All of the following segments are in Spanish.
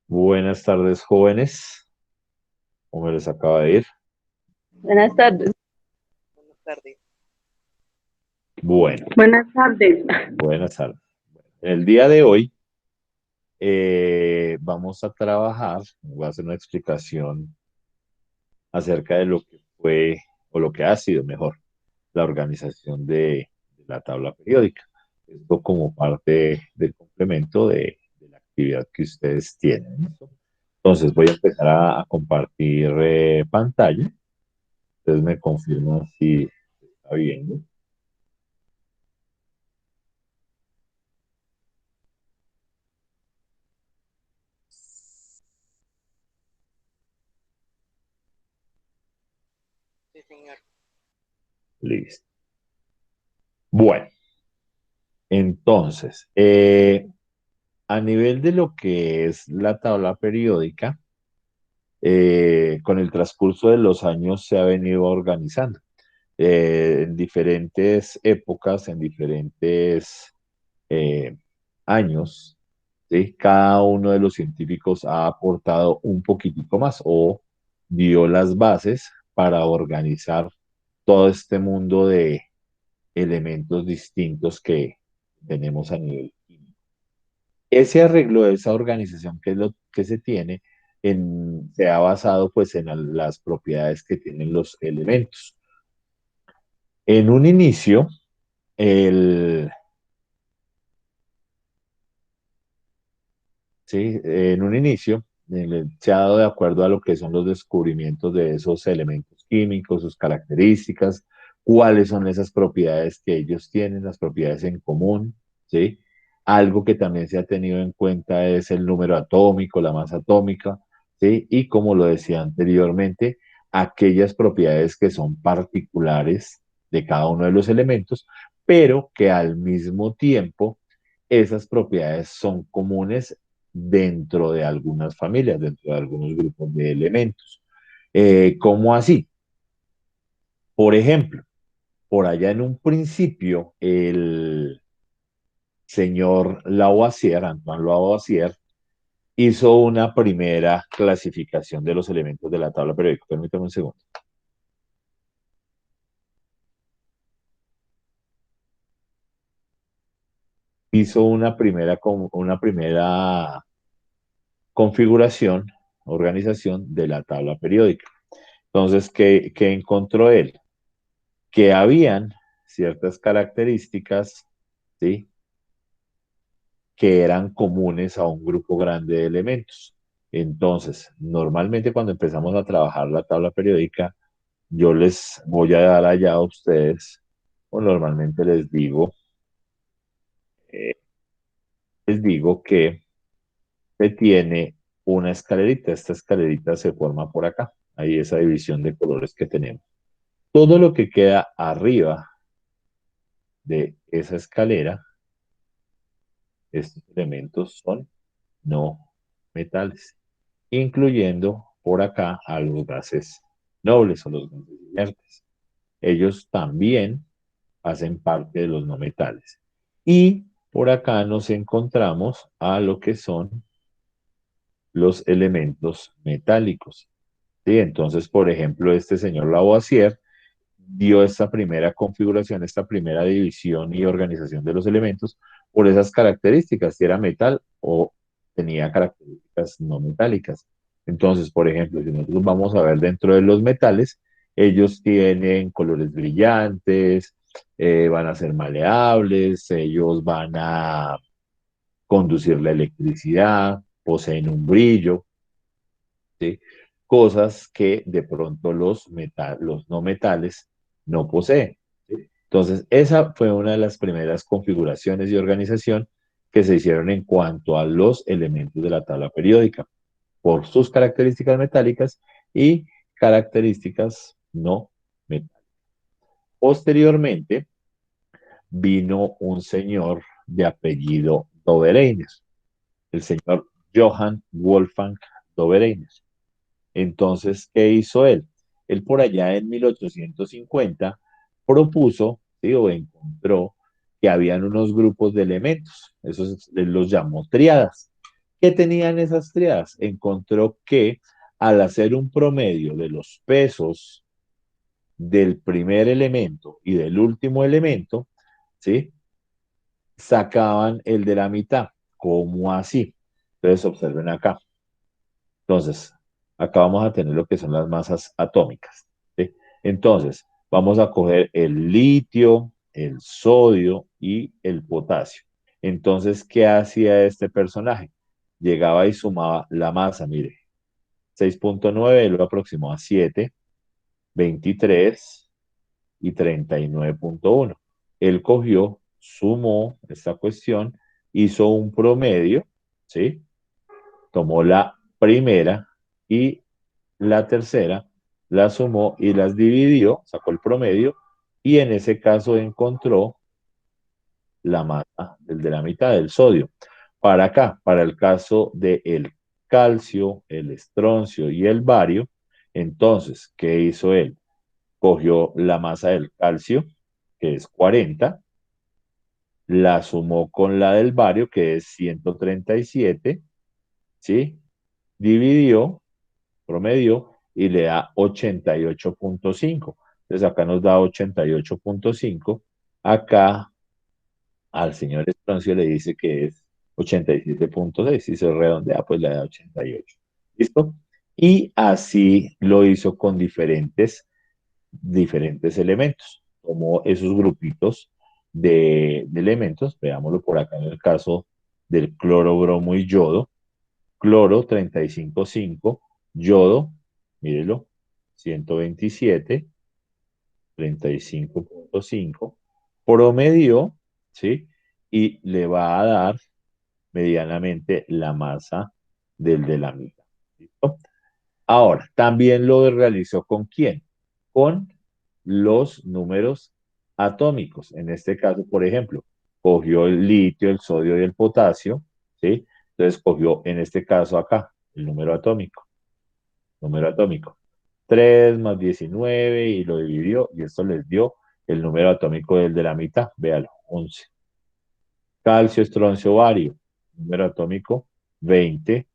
Buenas tardes, jóvenes. ¿Cómo me les acaba de ir? Buenas tardes. Buenas tardes. Bueno, Buenas tardes. buenas tardes. En el día de hoy vamos a trabajar, voy a hacer una explicación acerca de lo que fue o lo que ha sido mejor la organización de la tabla periódica. Esto como parte del complemento de la actividad que ustedes tienen. ¿Listo? Entonces voy a empezar a compartir pantalla. Ustedes me confirman si está viendo. Sí, señor. Listo. Bueno, entonces, a nivel de lo que es la tabla periódica, con el transcurso de los años se ha venido organizando en diferentes épocas, en diferentes eh, años, ¿sí? Cada uno de los científicos ha aportado un poquitico más o dio las bases para organizar todo este mundo de elementos distintos que tenemos a nivel químico. Ese arreglo de esa organización que es lo que se tiene se ha basado pues en las propiedades que tienen los elementos. En un inicio, el, ¿sí? En un inicio se ha dado de acuerdo a lo que son los descubrimientos de esos elementos químicos, sus características, cuáles son esas propiedades que ellos tienen, las propiedades en común, ¿sí? Algo que también se ha tenido en cuenta es el número atómico, la masa atómica, ¿sí? Y como lo decía anteriormente, aquellas propiedades que son particulares de cada uno de los elementos, pero que al mismo tiempo esas propiedades son comunes dentro de algunas familias, dentro de algunos grupos de elementos. ¿Cómo así? Por ejemplo, por allá en un principio, el señor Lavoisier, Antoine Lavoisier, hizo una primera clasificación de los elementos de la tabla periódica. Permítame un segundo. Hizo una primera configuración, organización de la tabla periódica. Entonces, ¿qué encontró él? Que habían ciertas características, ¿sí? Que eran comunes a un grupo grande de elementos. Entonces, normalmente cuando empezamos a trabajar la tabla periódica, yo les voy a dar allá a ustedes, o normalmente eh, les digo que se tiene una escalerita. Esta escalerita se forma por acá. Ahí esa división de colores que tenemos. Todo lo que queda arriba de esa escalera, estos elementos son no metales, incluyendo por acá a los gases nobles o los gases inertes. Ellos también hacen parte de los no metales. Y por acá nos encontramos a lo que son los elementos metálicos. ¿Sí? Entonces, por ejemplo, este señor Lavoisier dio esta primera configuración, esta primera división y organización de los elementos por esas características, si era metal o tenía características no metálicas. Entonces, por ejemplo, si nosotros vamos a ver dentro de los metales, ellos tienen colores brillantes, van a ser maleables, ellos van a conducir la electricidad, poseen un brillo, ¿sí? Cosas que de pronto los no metales no poseen. ¿Sí? Entonces, esa fue una de las primeras configuraciones y organización que se hicieron en cuanto a los elementos de la tabla periódica, por sus características metálicas y características no metálicas. Posteriormente, vino un señor de apellido Dobereiner, el señor Johann Wolfgang Dobereiner. Entonces, ¿qué hizo él? Él por allá en 1850 propuso, ¿sí? O encontró que habían unos grupos de elementos, esos él los llamó triadas. ¿Qué tenían esas triadas? Encontró que al hacer un promedio de los pesos del primer elemento y del último elemento, ¿sí? Sacaban el de la mitad. ¿Cómo así? Entonces observen acá. Entonces, acá vamos a tener lo que son las masas atómicas, ¿sí? Entonces, vamos a coger el litio, el sodio y el potasio. Entonces, ¿qué hacía este personaje? Llegaba y sumaba la masa, mire, 6,9 lo aproximó a 7, 23 y 39,1. Él cogió, sumó esta cuestión, hizo un promedio, ¿sí? Tomó la primera y la tercera, la sumó y las dividió, sacó el promedio y en ese caso encontró la masa del de la mitad del sodio. Para acá, para el caso del calcio, el estroncio y el bario, entonces, ¿qué hizo él? Cogió la masa del calcio, que es 40, la sumó con la del bario, que es 137, ¿sí? Dividió, promedió y le da 88,5. Entonces acá nos da 88,5. Acá al señor Estroncio le dice que es 87,6. Si se redondea, pues le da 88. ¿Listo? Y así lo hizo con diferentes elementos. Tomó esos grupitos de elementos, veámoslo por acá en el caso del cloro, bromo y yodo. Cloro 35,5, yodo, mírelo, 127, 35,5, promedio, ¿sí? Y le va a dar medianamente la masa del de la mitad. ¿Listo? Ahora, también lo realizó ¿con quién? Con los números atómicos. En este caso, por ejemplo, cogió el litio, el sodio y el potasio, ¿sí? Entonces cogió, en este caso acá, el número atómico. Número atómico. 3 más 19 y lo dividió y esto les dio el número atómico del de la mitad. Véalo, 11. Calcio, estroncio, bario. Número atómico, 20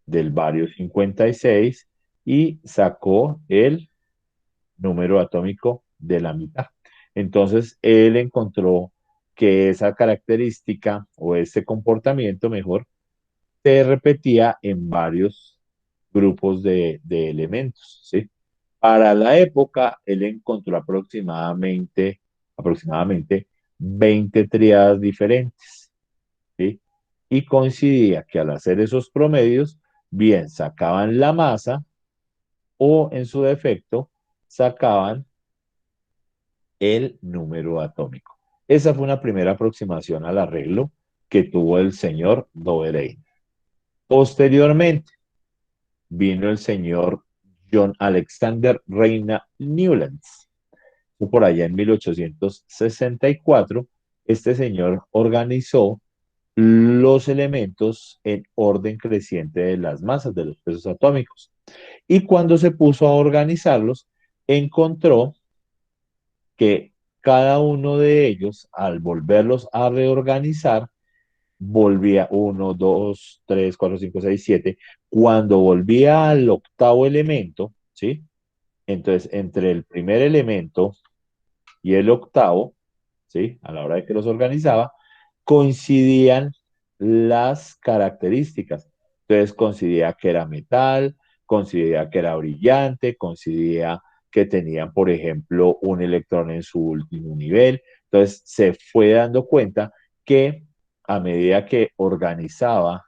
del bario 56 y sacó el número atómico de la mitad. Entonces, él encontró que esa característica o ese comportamiento mejor se repetía en varios grupos de elementos, ¿sí? Para la época, él encontró aproximadamente 20 triadas diferentes, ¿sí? Y coincidía que al hacer esos promedios, bien sacaban la masa o en su defecto sacaban el número atómico. Esa fue una primera aproximación al arreglo que tuvo el señor Doberein. Posteriormente vino el señor John Alexander Reina Newlands. Por allá en 1864, este señor organizó los elementos en orden creciente de las masas de los pesos atómicos. Y cuando se puso a organizarlos, encontró que cada uno de ellos, al volverlos a reorganizar, volvía uno, dos, tres, cuatro, cinco, seis, siete. Cuando volvía al octavo elemento, ¿sí? Entonces, entre el primer elemento y el octavo, ¿sí? A la hora de que los organizaba, coincidían las características. Entonces coincidía que era metal, coincidía que era brillante, coincidía que tenían, por ejemplo, un electrón en su último nivel. Entonces se fue dando cuenta que a medida que organizaba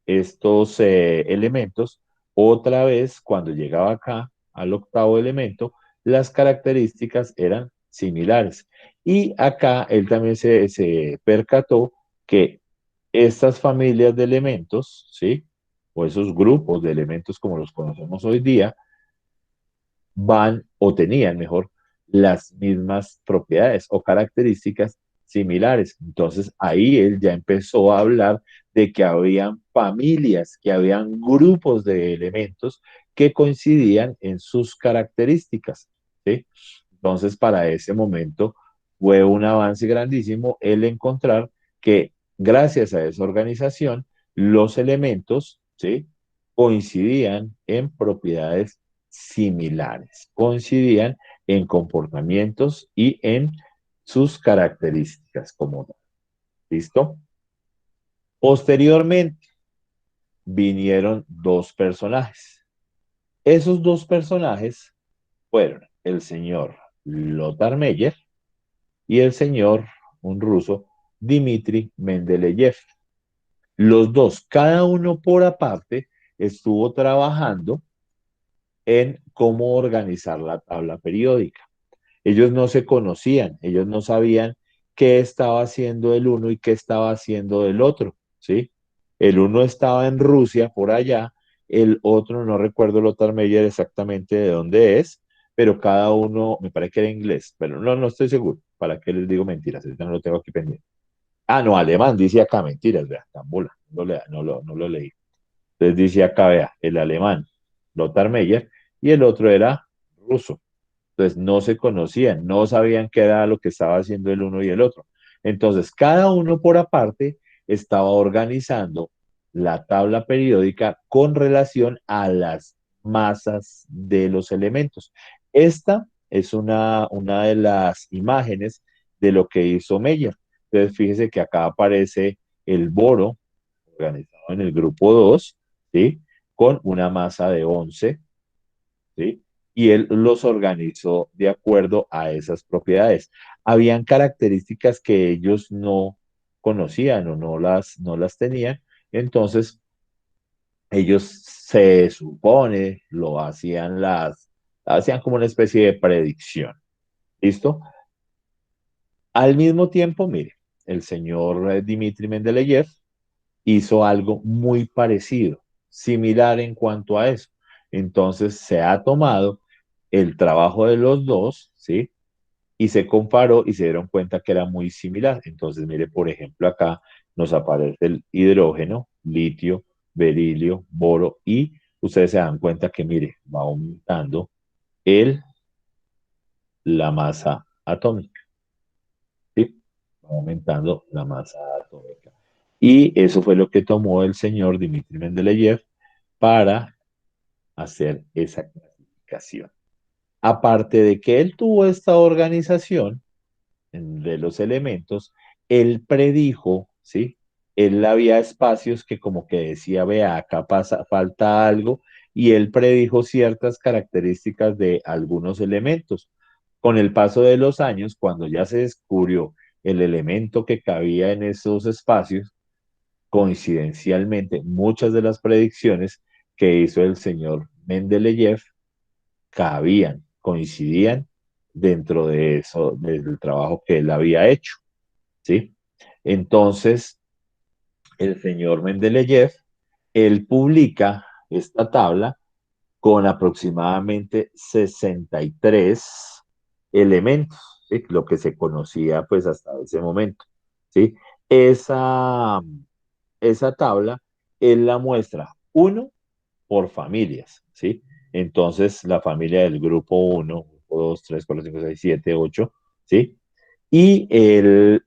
estos elementos, otra vez cuando llegaba acá al octavo elemento, las características eran similares. Y acá él también se percató que estas familias de elementos, ¿sí? O esos grupos de elementos como los conocemos hoy día, van o tenían mejor las mismas propiedades o características similares. Entonces ahí él ya empezó a hablar de que habían familias, que habían grupos de elementos que coincidían en sus características, ¿sí? Entonces para ese momento fue un avance grandísimo el encontrar que gracias a esa organización los elementos, ¿sí? Coincidían en propiedades similares, coincidían en comportamientos y en sus características como tal. ¿Listo? Posteriormente vinieron dos personajes. Esos dos personajes fueron el señor Lothar Meyer y el señor, un ruso, Dmitri Mendeleev. Los dos, cada uno por aparte, estuvo trabajando en cómo organizar la tabla periódica. Ellos no se conocían, ellos no sabían qué estaba haciendo el uno y qué estaba haciendo el otro, ¿sí? El uno estaba en Rusia, por allá, el otro, no recuerdo Lothar Meyer exactamente de dónde es, pero cada uno, me parece que era inglés, pero no, no estoy seguro, ¿para qué les digo mentiras? Ahorita no lo tengo aquí pendiente. Ah, no, alemán, dice acá, mentiras, vea, tambula, no lo leí. Entonces dice acá, vea, el alemán, Lothar Meyer, y el otro era ruso. Entonces no se conocían, no sabían qué era lo que estaba haciendo el uno y el otro. Entonces cada uno por aparte estaba organizando la tabla periódica con relación a las masas de los elementos. Esta es una de las imágenes de lo que hizo Meyer. Entonces fíjese que acá aparece el boro organizado en el grupo 2, ¿sí? Con una masa de 11, ¿sí? Y él los organizó de acuerdo a esas propiedades. Habían características que ellos no conocían o no las tenían, entonces ellos se supone lo hacían como una especie de predicción. ¿Listo? Al mismo tiempo, mire, el señor Dmitri Mendeleev hizo algo muy parecido, similar en cuanto a eso. Entonces se ha tomado el trabajo de los dos, ¿sí? Y se comparó y se dieron cuenta que era muy similar. Entonces, mire, por ejemplo, acá nos aparece el hidrógeno, litio, berilio, boro y ustedes se dan cuenta que, mire, va aumentando el, la masa atómica, ¿sí? Va aumentando la masa atómica. Y eso fue lo que tomó el señor Dmitry Mendeleev para hacer esa clasificación. Aparte de que él tuvo esta organización de los elementos, él predijo, ¿sí? Él había espacios que como que decía, vea, acá pasa, falta algo, y él predijo ciertas características de algunos elementos. Con el paso de los años, cuando ya se descubrió el elemento que cabía en esos espacios, coincidencialmente, muchas de las predicciones que hizo el señor Mendeleev cabían, coincidían dentro de eso, del trabajo que él había hecho, ¿sí? Entonces, el señor Mendeleev, él publica esta tabla con aproximadamente 63 elementos, ¿sí? Lo que se conocía pues hasta ese momento, ¿sí? Esa, esa tabla, él la muestra, uno, por familias, ¿sí? Entonces, la familia del grupo uno, 2, 3, 4, 5, 6, 7, 8, ¿sí? Y en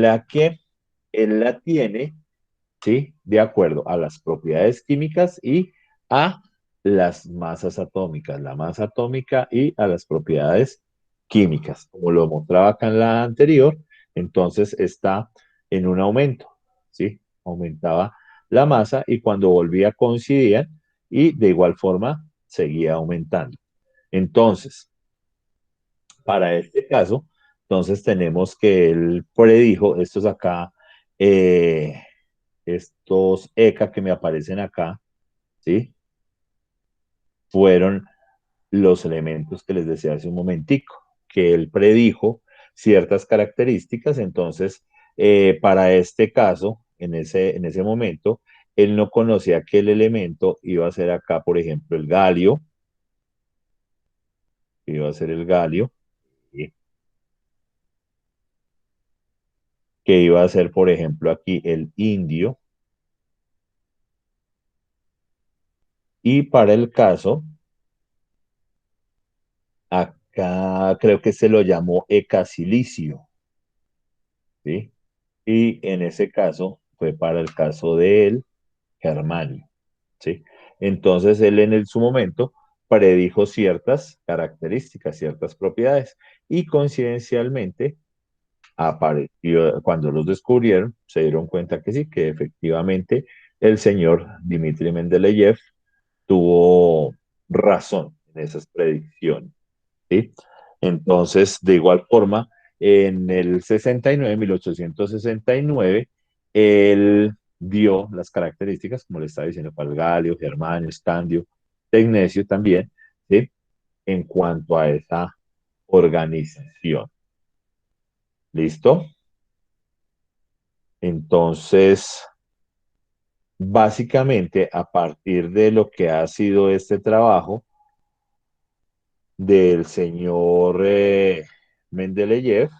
la que él la tiene, ¿sí? De acuerdo a las propiedades químicas y a las masas atómicas, la masa atómica y a las propiedades químicas. Como lo mostraba acá en la anterior, entonces está en un aumento, ¿sí? Aumentaba la masa y cuando volvía coincidían y de igual forma seguía aumentando. Entonces, para este caso, entonces tenemos que él predijo, estos acá, eh, estos ECA que me aparecen acá, ¿sí? Fueron los elementos que les decía hace un momentico, que él predijo ciertas características, entonces, para este caso, en ese momento, él no conocía que el elemento iba a ser acá, por ejemplo, el galio, iba a ser el galio, ¿sí? Que iba a ser, por ejemplo, aquí el indio, y para el caso, acá creo que se lo llamó ecasilicio, ¿sí? y en ese caso fue para el caso de él, Germanio, ¿sí? Entonces él su momento predijo ciertas características, ciertas propiedades y coincidencialmente apareció, cuando los descubrieron, se dieron cuenta que sí, que efectivamente el señor Dmitri Mendeleev tuvo razón en esas predicciones, ¿sí? Entonces, de igual forma, en el 69, 1869, él dio las características, como le estaba diciendo, para el galio, germanio, escandio, tecnecio también, ¿sí? En cuanto a esa organización. ¿Listo? Entonces, básicamente, a partir de lo que ha sido este trabajo del señor Mendeleev,